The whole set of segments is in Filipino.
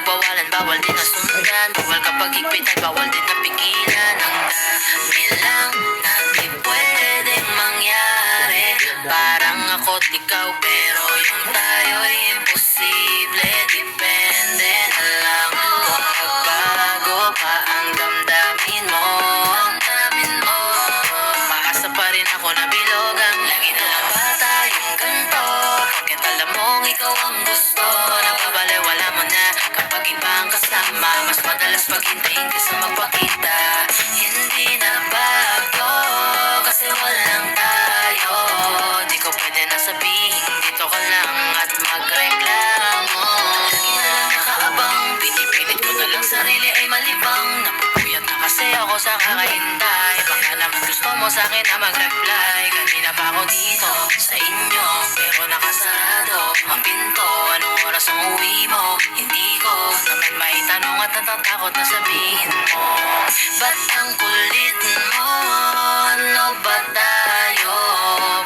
pagbawalan, bawal din na sundan. Bawal kapag higpitan, bawal din na pigilan. Ang dami lang na di pwedeng mangyari. Parang ako't ikaw pero yung tayo'y imposible. Depende na lang kung magbago pa ang damdamin mo. Maasa pa rin ako na bilogan. Lagi na lang ba tayong ganito? Bakit alam mong ikaw ang gusto? Nababalewala mo na kapag iba ang kasama. Mas madalas paghintayin kaysa magpakita. Hindi na bago kasi walang tayo. Di ko pwede na sabihin dito ka lang at magreklamo. Lagi na lang nakaabang, pinipilit ko na lang sarili ay malibang. Napupuyat na kasi ako sa kakahintay. Baka naman gusto mo sa akin na mag-reply. Kanina pa ako dito sa inyo pero nakasarado ang pinto. Anong oras ang uwi mo? Hindi ko naman maitanong at natatakot na sabihin mo. Ba't ang kulit mo? Ano ba tayo?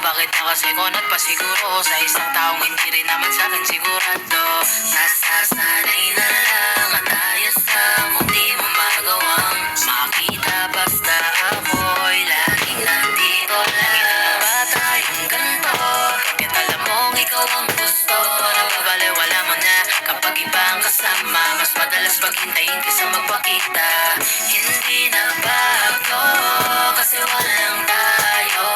Bakit na kasi ko nagpasiguro sa isang taong hindi rin naman sa akin sigurado? Nasasanay na lang at ayos lang kung di mo magawang makita. Basta ako'y laging nandito lang. Ba tayong ganito? Bakit alam mong ikaw ang gusto? Nababalewala mo na kapag iba ang kasama. Mas madalas paghintayin kaysa magpakita. Hindi na bago kasi walang tayo.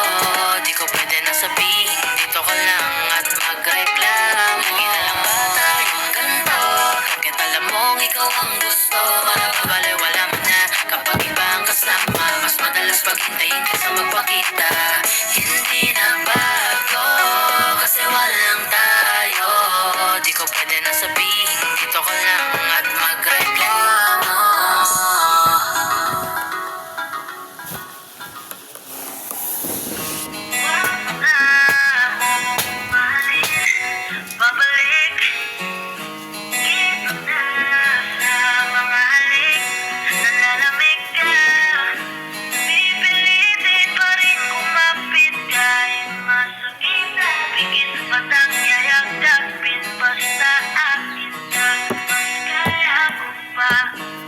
Di ko pwede na sabihin dito ka lang at magreklamo. Lagi na lang ba tayong ganito? Bakit alam mong ikaw ang gusto?